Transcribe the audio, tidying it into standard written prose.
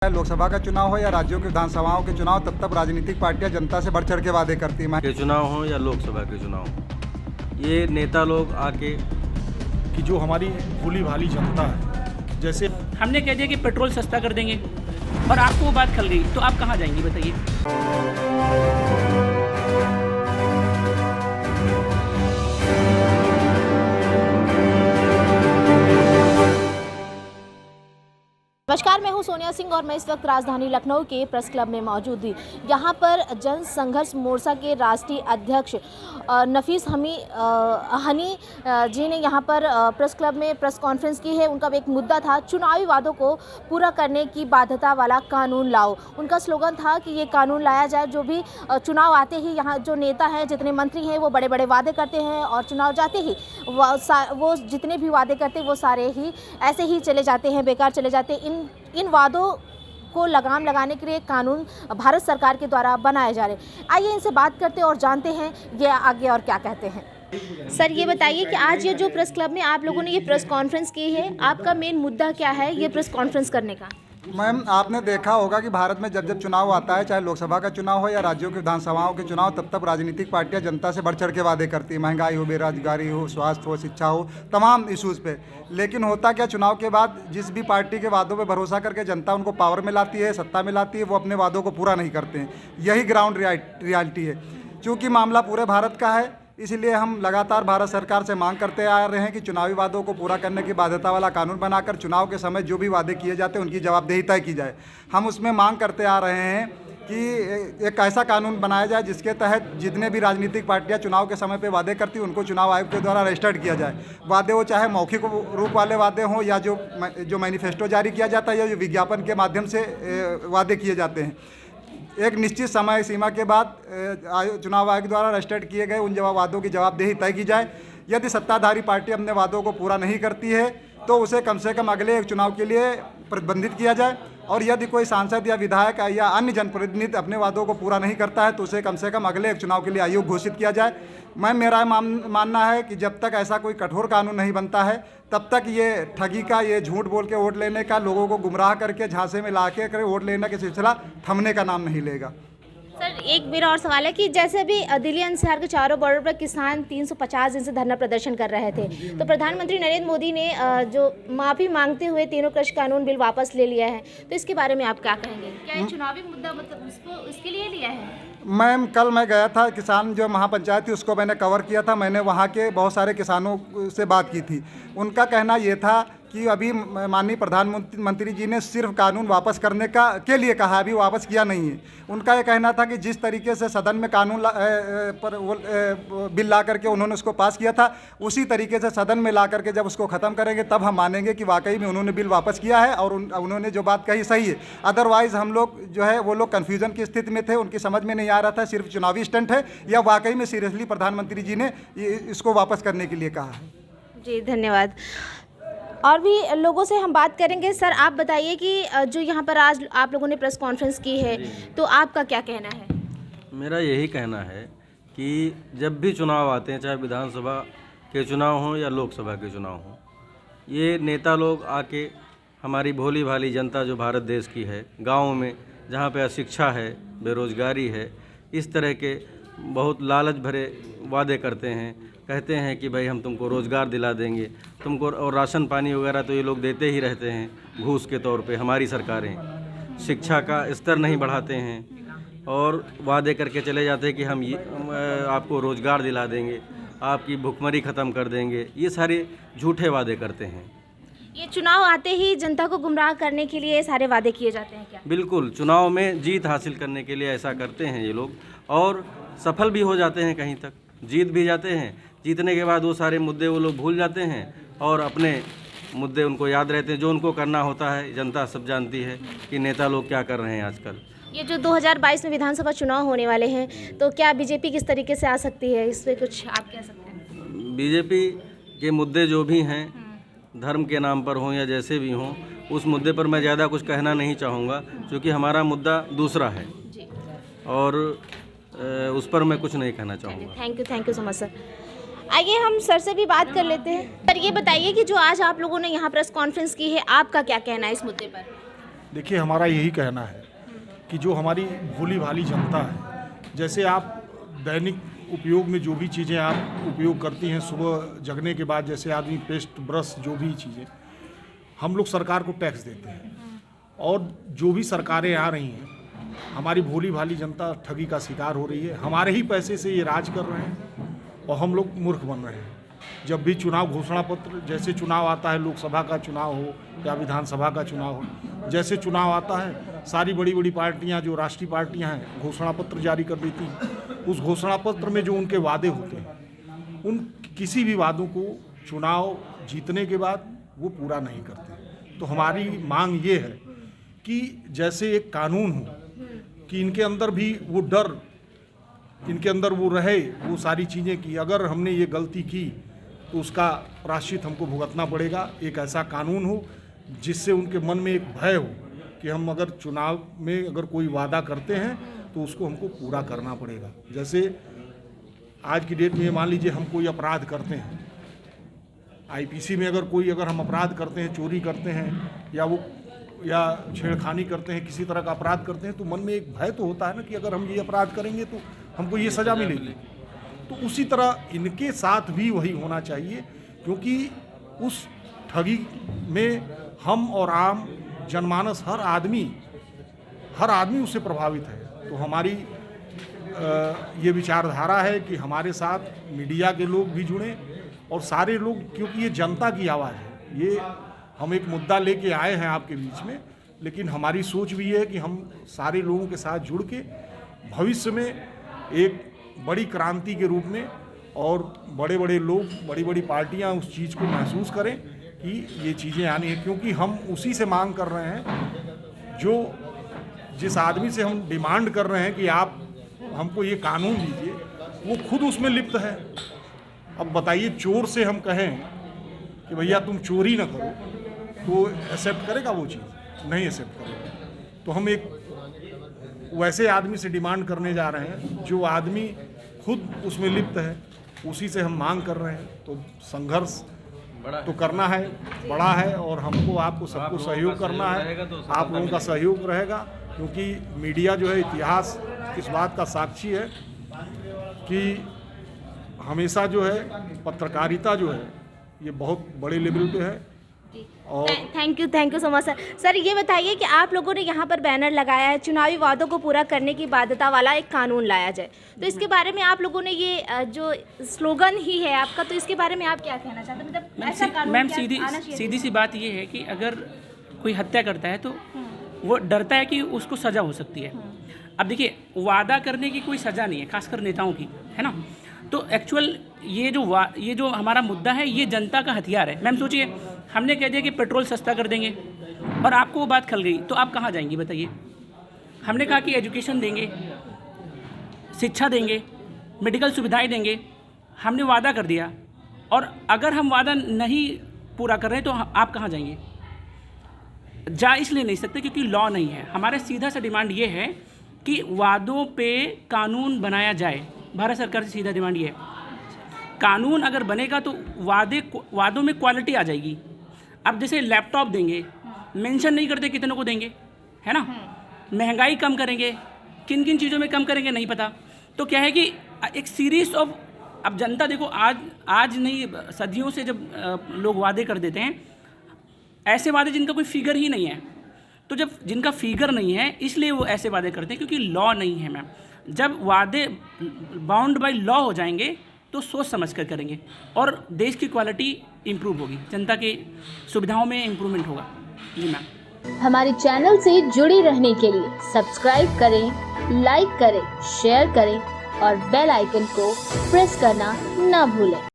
लोकसभा का चुनाव हो या राज्यों की विधानसभाओं के चुनाव, तब तक राजनीतिक पार्टियां जनता से बढ़ चढ़ के वादे करती हैं। के चुनाव हो या लोकसभा के चुनाव हो, ये नेता लोग आके कि जो हमारी भोली भाली जनता है, जैसे हमने कह दिया कि पेट्रोल सस्ता कर देंगे और आपको वो बात खल गई, तो आप कहाँ जाएंगी बताइए। नमस्कार, मैं हूं सोनिया सिंह और मैं इस वक्त राजधानी लखनऊ के प्रेस क्लब में मौजूद थी। यहाँ पर जन संघर्ष मोर्चा के राष्ट्रीय अध्यक्ष नफीस हनी जी ने यहाँ पर प्रेस क्लब में प्रेस कॉन्फ्रेंस की है। उनका एक मुद्दा था चुनावी वादों को पूरा करने की बाध्यता वाला कानून लाओ। उनका स्लोगन था कि ये कानून लाया जाए। जो भी चुनाव आते ही यहाँ जो नेता हैं, जितने मंत्री हैं, वो बड़े बड़े वादे करते हैं और चुनाव जाते ही वो जितने भी वादे करते हैं वो सारे ही ऐसे ही चले जाते हैं, बेकार चले जाते हैं। इन वादों को लगाम लगाने के लिए कानून भारत सरकार के द्वारा बनाए जा रहे हैं। आइए इनसे बात करते हैं और जानते हैं ये आगे और क्या कहते हैं। सर, ये बताइए कि आज ये जो प्रेस क्लब में आप लोगों ने ये प्रेस कॉन्फ्रेंस की है, आपका मेन मुद्दा क्या है ये प्रेस कॉन्फ्रेंस करने का? मैम, आपने देखा होगा कि भारत में जब जब चुनाव आता है, चाहे लोकसभा का चुनाव हो या राज्यों की विधानसभाओं के चुनाव, तब तक राजनीतिक पार्टियां जनता से बढ़ चढ़ के वादे करती हैं। महंगाई हो, बेरोजगारी हो, स्वास्थ्य हो, शिक्षा हो, तमाम इशूज़ पे। लेकिन होता क्या, चुनाव के बाद जिस भी पार्टी के वादों पे भरोसा करके जनता उनको पावर में लाती है, सत्ता में लाती है, वो अपने वादों को पूरा नहीं करते हैं। यही ग्राउंड रियलिटी है। चूँकि मामला पूरे भारत का है, इसलिए हम लगातार भारत सरकार से मांग करते आ रहे हैं कि चुनावी वादों को पूरा करने की बाध्यता वाला कानून बनाकर चुनाव के समय जो भी वादे किए जाते हैं उनकी जवाबदेही तय की जाए। हम उसमें मांग करते आ रहे हैं कि एक ऐसा कानून बनाया जाए जिसके तहत जितने भी राजनीतिक पार्टियां चुनाव के समय पे वादे करती हैं उनको चुनाव आयोग के द्वारा रजिस्टर्ड किया जाए। वादे वो चाहे मौखिक रूप वाले वादे हों या जो मैनिफेस्टो जारी किया जाता है या जो विज्ञापन के माध्यम से वादे किए जाते हैं। एक निश्चित समय सीमा के बाद चुनाव आयोग द्वारा रजिस्टर्ड किए गए उन वादों की जवाबदेही तय की जाए। यदि सत्ताधारी पार्टी अपने वादों को पूरा नहीं करती है तो उसे कम से कम अगले एक चुनाव के लिए प्रतिबंधित किया जाए, और यदि कोई सांसद या विधायक या अन्य जनप्रतिनिधि अपने वादों को पूरा नहीं करता है तो उसे कम से कम अगले एक चुनाव के लिए आयोग घोषित किया जाए। मेरा मानना है कि जब तक ऐसा कोई कठोर कानून नहीं बनता है तब तक ये ठगी का, ये झूठ बोल के वोट लेने का, लोगों को गुमराह करके झांसे में ला के वोट लेने का सिलसिला थमने का नाम नहीं लेगा। सर, एक मेरा और सवाल है कि जैसे अभी दिल्ली एनसीआर के चारों बॉर्डर पर किसान 350 दिन से धरना प्रदर्शन कर रहे थे, तो प्रधानमंत्री नरेंद्र मोदी ने जो माफ़ी मांगते हुए तीनों कृषि कानून बिल वापस ले लिया है, तो इसके बारे में आप क्या कहेंगे? क्या ये चुनावी मुद्दा मतलब उसके लिए लिया है? मैम, कल मैं गया था, किसान जो महापंचायत थी उसको मैंने कवर किया था। मैंने वहाँ के बहुत सारे किसानों से बात की थी। उनका कहना ये था कि अभी माननीय प्रधानमंत्री जी ने सिर्फ कानून वापस करने के लिए कहा, अभी वापस किया नहीं है। उनका ये कहना था कि जिस तरीके से सदन में कानून बिल ला करके उन्होंने उसको पास किया था, उसी तरीके से सदन में ला करके जब उसको ख़त्म करेंगे तब हम मानेंगे कि वाकई में उन्होंने बिल वापस किया है और उन्होंने जो बात कही सही है। अदरवाइज़ हम लोग जो है वो लोग कन्फ्यूज़न की स्थिति में थे, उनकी समझ में नहीं आ रहा था सिर्फ चुनावी स्टंट है या वाकई में सीरियसली प्रधानमंत्री जी ने इसको वापस करने के लिए कहा है। जी, धन्यवाद। और भी लोगों से हम बात करेंगे। सर, आप बताइए कि जो यहाँ पर आज आप लोगों ने प्रेस कॉन्फ्रेंस की है, तो आपका क्या कहना है? मेरा यही कहना है कि जब भी चुनाव आते हैं, चाहे विधानसभा के चुनाव हों या लोकसभा के चुनाव हों, ये नेता लोग आके हमारी भोली भाली जनता जो भारत देश की है, गाँव में जहाँ पे अशिक्षा है, बेरोजगारी है, इस तरह के बहुत लालच भरे वादे करते हैं। कहते हैं कि भाई हम तुमको रोज़गार दिला देंगे, तुमको, और राशन पानी वगैरह तो ये लोग देते ही रहते हैं घूस के तौर पे। हमारी सरकारें शिक्षा का स्तर नहीं बढ़ाते हैं और वादे करके चले जाते हैं कि हम ये आपको रोज़गार दिला देंगे, आपकी भुखमरी ख़त्म कर देंगे। ये सारे झूठे वादे करते हैं। ये चुनाव आते ही जनता को गुमराह करने के लिए सारे वादे किए जाते हैं क्या? बिल्कुल, चुनाव में जीत हासिल करने के लिए ऐसा करते हैं ये लोग, और सफल भी हो जाते हैं, कहीं तक जीत भी जाते हैं। जीतने के बाद वो सारे मुद्दे वो लोग भूल जाते हैं और अपने मुद्दे उनको याद रहते हैं। जो उनको करना होता है, जनता सब जानती है कि नेता लोग क्या कर रहे हैं आजकल। ये जो 2022 में विधानसभा चुनाव होने वाले हैं, तो क्या बीजेपी किस तरीके से आ सकती है, इस पर कुछ आप कह सकते हैं? बीजेपी के मुद्दे जो भी हैं, धर्म के नाम पर हों या जैसे भी हों, उस मुद्दे पर मैं ज़्यादा कुछ कहना नहीं चाहूँगा, क्योंकि हमारा मुद्दा दूसरा है और उस पर मैं कुछ नहीं कहना चाहूँगा। Thank you so much sir. आइए हम सर से भी बात कर लेते हैं। सर, ये बताइए कि जो आज आप लोगों ने यहाँ प्रेस कॉन्फ्रेंस की है, आपका क्या कहना है इस मुद्दे पर? देखिए, हमारा यही कहना है कि जो हमारी भोली भाली जनता है, जैसे आप दैनिक उपयोग में जो भी चीज़ें आप उपयोग करती हैं सुबह जगने के बाद, जैसे आदमी पेस्ट ब्रश जो भी चीज़ें, हम लोग सरकार को टैक्स देते हैं और जो भी सरकारें आ रही हैं, हमारी भोली भाली जनता ठगी का शिकार हो रही है। हमारे ही पैसे से ये राज कर रहे हैं और हम लोग मूर्ख बन रहे हैं। जब भी चुनाव घोषणा पत्र, जैसे चुनाव आता है, लोकसभा का चुनाव हो या विधानसभा का चुनाव हो, जैसे चुनाव आता है, सारी बड़ी बड़ी पार्टियां, जो राष्ट्रीय पार्टियां हैं, घोषणा पत्र जारी कर देती हैं। उस घोषणा पत्र में जो उनके वादे होते हैं, उन किसी भी वादों को चुनाव जीतने के बाद वो पूरा नहीं करते। तो हमारी मांग ये है कि जैसे एक कानून हो कि इनके अंदर भी वो डर, इनके अंदर वो रहे, वो सारी चीज़ें कि अगर हमने ये गलती की तो उसका प्रायश्चित हमको भुगतना पड़ेगा। एक ऐसा कानून हो जिससे उनके मन में एक भय हो कि हम अगर चुनाव में अगर कोई वादा करते हैं तो उसको हमको पूरा करना पड़ेगा। जैसे आज की डेट में मान लीजिए हम कोई अपराध करते हैं, आईपीसी में अगर हम अपराध करते हैं, चोरी करते हैं या छेड़खानी करते हैं, किसी तरह का अपराध करते हैं, तो मन में एक भय तो होता है ना कि अगर हम ये अपराध करेंगे तो हमको ये सज़ा मिलेगी। तो उसी तरह इनके साथ भी वही होना चाहिए, क्योंकि उस ठगी में हम और आम जनमानस हर आदमी उससे प्रभावित है। तो हमारी ये विचारधारा है कि हमारे साथ मीडिया के लोग भी जुड़ें और सारे लोग, क्योंकि ये जनता की आवाज़ है। ये हम एक मुद्दा लेके आए हैं आपके बीच में, लेकिन हमारी सोच भी है कि हम सारे लोगों के साथ जुड़ के भविष्य में एक बड़ी क्रांति के रूप में और बड़े बड़े लोग, बड़ी बड़ी पार्टियां उस चीज़ को महसूस करें कि ये चीज़ें आनी है। क्योंकि हम उसी से मांग कर रहे हैं, जिस आदमी से हम डिमांड कर रहे हैं कि आप हमको ये कानून दीजिए, वो खुद उसमें लिप्त है। अब बताइए, चोर से हम कहें कि भैया तुम चोरी ना करो, तो एक्सेप्ट करेगा वो चीज़? नहीं एक्सेप्ट करेगा। तो हम एक वैसे आदमी से डिमांड करने जा रहे हैं जो आदमी खुद उसमें लिप्त है, उसी से हम मांग कर रहे हैं। तो संघर्ष तो करना है, बड़ा है, और हमको आपको सबको सहयोग करना है। आप लोगों का सहयोग रहेगा, क्योंकि मीडिया जो है, इतिहास इस बात का साक्षी है कि हमेशा जो है पत्रकारिता जो है ये बहुत बड़े लेवल पे है। और thank you so much sir. Sir ये बताइए कि आप लोगों ने यहाँ पर बैनर लगाया है, चुनावी वादों को पूरा करने की बाध्यता वाला एक कानून लाया जाए, तो इसके बारे में आप लोगों ने ये जो स्लोगन ही है आपका, तो इसके बारे में आप क्या कहना चाहते हैं? मतलब ऐसा कानून मैम, क्या आना चाहिए? सीधी सी बात ये है कि अगर कोई हत्या करता है तो वो डरता है कि उसको सज़ा हो सकती है। अब देखिए, वादा करने की कोई सज़ा नहीं है, खासकर नेताओं की, है ना। तो एक्चुअल ये जो हमारा मुद्दा है, ये जनता का हथियार है। मैम सोचिए, हमने कह दिया कि पेट्रोल सस्ता कर देंगे और आपको वो बात खल गई, तो आप कहाँ जाएंगी बताइए? हमने कहा कि एजुकेशन देंगे, शिक्षा देंगे, मेडिकल सुविधाएं देंगे, हमने वादा कर दिया, और अगर हम वादा नहीं पूरा कर रहे हैं तो आप कहाँ जाएंगे? जा इसलिए नहीं सकते क्योंकि लॉ नहीं है। हमारा सीधा सा डिमांड ये है कि वादों पे कानून बनाया जाए। भारत सरकार से सीधा डिमांड ये है, कानून अगर बनेगा तो वादों में क्वालिटी आ जाएगी। अब जैसे लैपटॉप देंगे, मेंशन नहीं करते कितनों को देंगे, है ना। महंगाई कम करेंगे, किन किन चीज़ों में कम करेंगे नहीं पता। तो क्या है कि एक सीरीज ऑफ, अब जनता देखो, आज नहीं, सदियों से जब लोग वादे कर देते हैं, ऐसे वादे जिनका कोई फिगर ही नहीं है, तो जब जिनका फिगर नहीं है इसलिए वो ऐसे वादे करते हैं, क्योंकि लॉ नहीं है मैम। जब वादे बाउंड बाय लॉ हो जाएंगे तो सोच समझ कर करेंगे और देश की क्वालिटी इम्प्रूव होगी, जनता की सुविधाओं में इम्प्रूवमेंट होगा। जी मैम। हमारे चैनल से जुड़े रहने के लिए सब्सक्राइब करें, लाइक करें, शेयर करें और बेल आइकन को प्रेस करना ना भूलें।